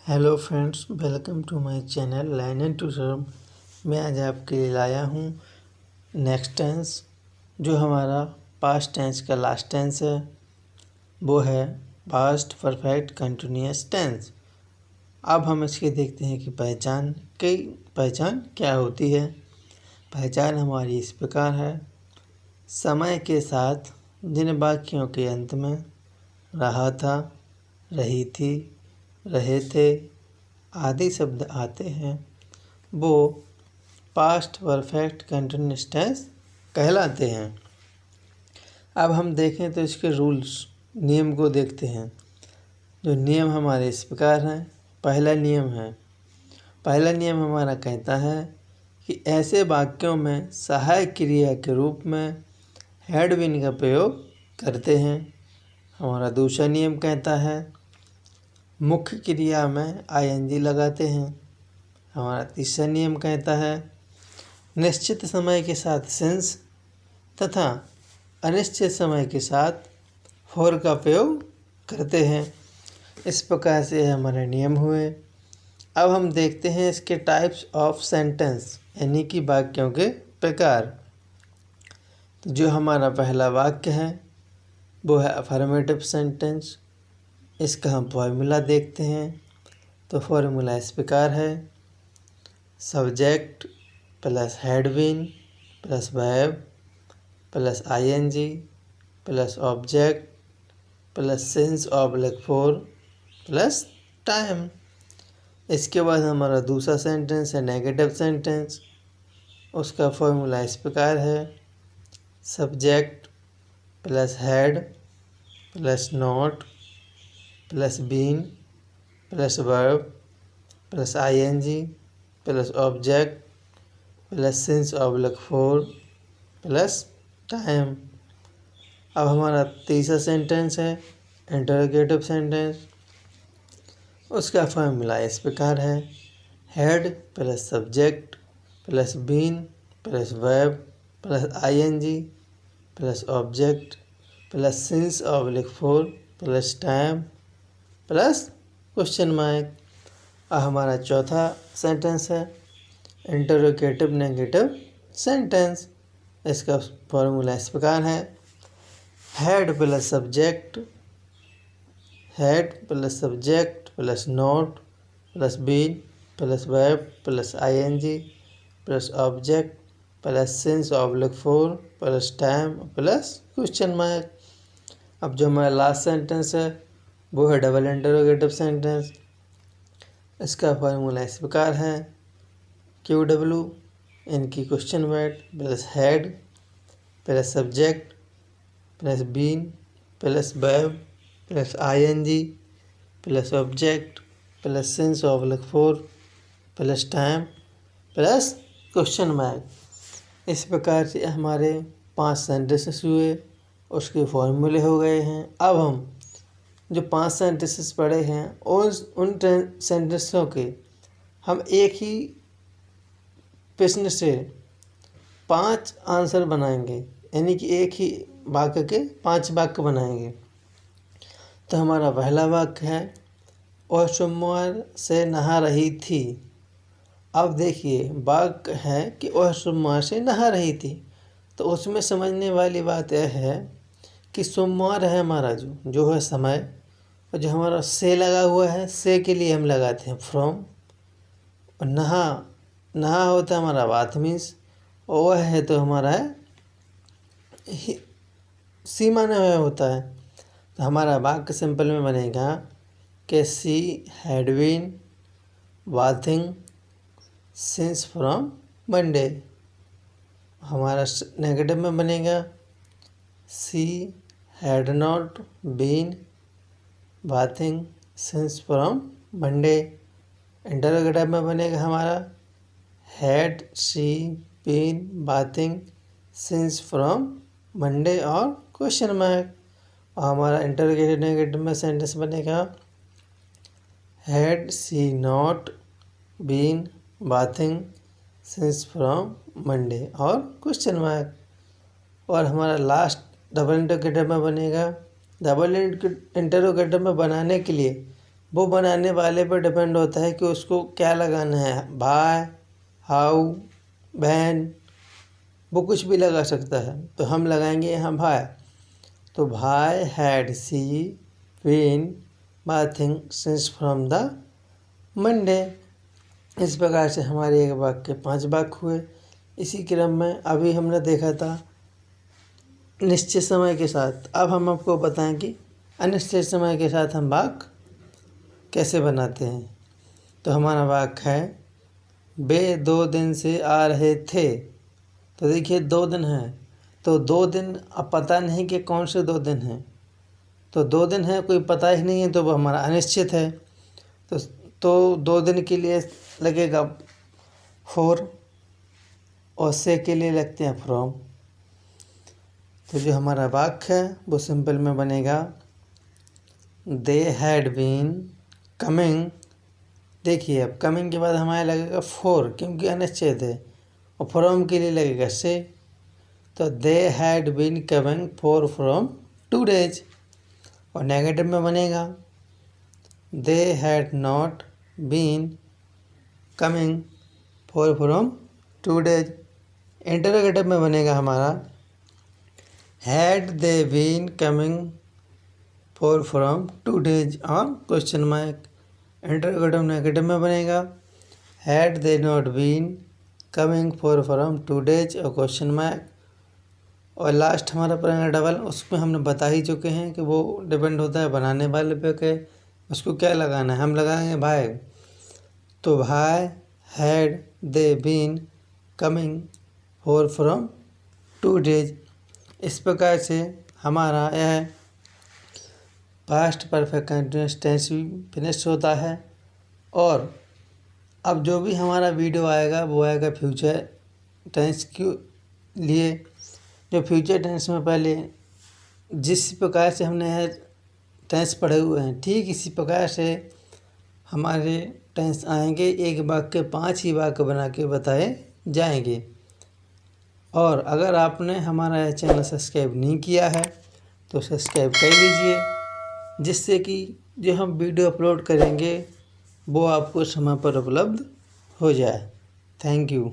Hello friends, welcome to my channel learn and tutor. मैं आज आपके लिए लाया हूँ नेक्स्ट टेंस। जो हमारा पास्ट टेंस का लास्ट टेंस है वो है पास्ट परफेक्ट कंटिन्यूअस टेंस। अब हम इसके देखते हैं कि पहचान क्या होती है। पहचान हमारी इस प्रकार है: समय के साथ जिन वाक्यों के अंत में रहा था, रही थी, रहे थे आदि शब्द आते हैं वो पास्ट परफेक्ट कंटिन्यूअस टेंस कहलाते हैं। अब हम देखें तो इसके रूल्स नियम को देखते हैं। जो नियम हमारे इस प्रकार हैं। पहला नियम हमारा कहता है कि ऐसे वाक्यों में सहायक क्रिया के रूप में हैड बीन का प्रयोग करते हैं। हमारा दूसरा नियम कहता है मुख्य क्रिया में आईएनजी लगाते हैं। हमारा तीसरा नियम कहता है निश्चित समय के साथ सिंस तथा अनिश्चित समय के साथ फॉर का प्रयोग करते हैं। इस प्रकार से हमारे नियम हुए। अब हम देखते हैं इसके टाइप्स ऑफ सेंटेंस यानी कि वाक्यों के प्रकार। तो जो हमारा पहला वाक्य है वो है अफर्मेटिव सेंटेंस। इसका हम फॉर्मूला देखते हैं। तो फॉर्मूला इस प्रकार है: subject plus had been plus verb plus ING plus object plus since oblique for plus time. इसके बाद हमारा दूसरा सेंटेंस है नेगेटिव सेंटेंस। उसका फॉर्मूला इस प्रकार है: subject plus had plus not plus been plus verb plus ING plus object plus since oblique for plus time. अब हमारा तीसरा सेंटेंस है इंटरोगेटिव सेंटेंस। उसका फॉर्मूला इस प्रकार है: had plus subject plus been plus verb plus ING plus object plus since oblique for plus time plus question mark. अब हमारा चौथा सेंटेंस है इंटरोगेटिव नेगेटिव सेंटेंस। इसका फॉर्मूला इस प्रकार है: had plus subject plus not plus been plus verb plus ING plus object plus since oblique for plus time plus question mark. अब जो हमारा लास्ट सेंटेंस है वो है डबल इंटरोगेटिव सेंटेंस। इसका फॉर्मूला इस प्रकार है: QW इनकी question word plus had plus subject plus been plus verb plus ING plus object plus since oblique for plus time plus question mark. इस प्रकार से हमारे 5 सेंटेंसेस हुए, उसके फॉर्मूले हो गए हैं। अब हम जो 5 सेंटेंसेस पढ़े हैं उन सेंटेंसों के हम एक ही प्रश्न से 5 आंसर बनाएंगे, यानी कि एक ही वाक्य के 5 वाक्य बनाएंगे। तो हमारा पहला वाक्य है वह सोमवार से नहा रही थी। अब देखिए वाक्य है कि वह सोमवार से नहा रही थी, तो उसमें समझने वाली बात यह है कि सोमवार है हमारा जो है समय, और जो हमारा से लगा हुआ है से के लिए हम लगाते हैं फ्रॉम। और नहा होता है हमारा बात मीन्स, और वह है तो हमारा है सी माने हुआ होता है। तो हमारा वाक्य सिंपल में बनेगा कि she had been bathing since from Monday. हमारा नेगेटिव में बनेगा she had not been bathing since from Monday. Interrogative में बनेगा हमारा had she been bathing since from Monday और क्वेश्चन मार्क। और हमारा इंटरोगेटिव नेगेटिव में सेंटेंस बनेगा had she not been bathing since from Monday और क्वेश्चन मार्क। और हमारा लास्ट डबल इंटरोगेटिव में बनेगा। डबल इंटरोगेटिव में बनाने के लिए वो बनाने वाले पर डिपेंड होता है कि उसको क्या लगाना है, भाई, हाउ, बहन, वो कुछ भी लगा सकता है। तो हम लगाएंगे यहाँ भाई। तो भाई had she been bathing since from the Monday. इस प्रकार से हमारे एक वाक्य के 5 वाक्य हुए। इसी क्रम में अभी हमने देखा था निश्चित समय के साथ। अब हम आपको बताएं कि अनिश्चित समय के साथ हम वाक्य कैसे बनाते हैं। तो हमारा वाक्य है, वे 2 दिन से आ रहे थे। तो देखिए 2 दिन हैं, तो 2 दिन अब पता नहीं कि कौन से 2 दिन हैं। तो 2 दिन है, कोई पता ही नहीं है, तो वो हमारा अनिश्चित है। तो 2 दिन के लिए लगेगा फॉर और से के लिए लगते हैं फ्रॉम। तो जो हमारा वाक्य है वो सिंपल में बनेगा, दे हैड बीन कमिंग। देखिए अब कमिंग के बाद हमारे लगेगा फॉर, क्योंकि अनिश्चित है, और फ्रॉम के लिए लगेगा से। तो they had been coming for from 2 days। और नेगेटिव में बनेगा, they had not been coming for from 2 days। Interrogative में बनेगा हमारा, had they been coming for from 2 days और क्वेश्चन मार्क। इंटरोगेटिव नेगेटिव में बनेगा, had they not been coming for from 2 days और क्वेश्चन मार्क। और लास्ट हमारा बनेगा डबल। उसमें हमने बता ही चुके हैं कि वो डिपेंड होता है बनाने वाले पे के उसको क्या लगाना है। हम लगाएंगे भाई। तो भाई had they been coming for from 2 days। इस प्रकार से हमारा यह पास्ट परफेक्ट कंटिन्यूअस टेंस भी फिनिश होता है। और अब जो भी हमारा वीडियो आएगा वो आएगा फ्यूचर टेंस के लिए। जो फ्यूचर टेंस में पहले जिस प्रकार से हमने यह टेंस पढ़े हुए हैं, ठीक इसी प्रकार से हमारे टेंस आएंगे। एक वाक्य 5 ही वाक्य बना के बताए जाएंगे। और अगर आपने हमारा यह चैनल सब्सक्राइब नहीं किया है तो सब्सक्राइब कर लीजिए, जिससे कि जो हम वीडियो अपलोड करेंगे वो आपको समय पर उपलब्ध हो जाए। Thank you.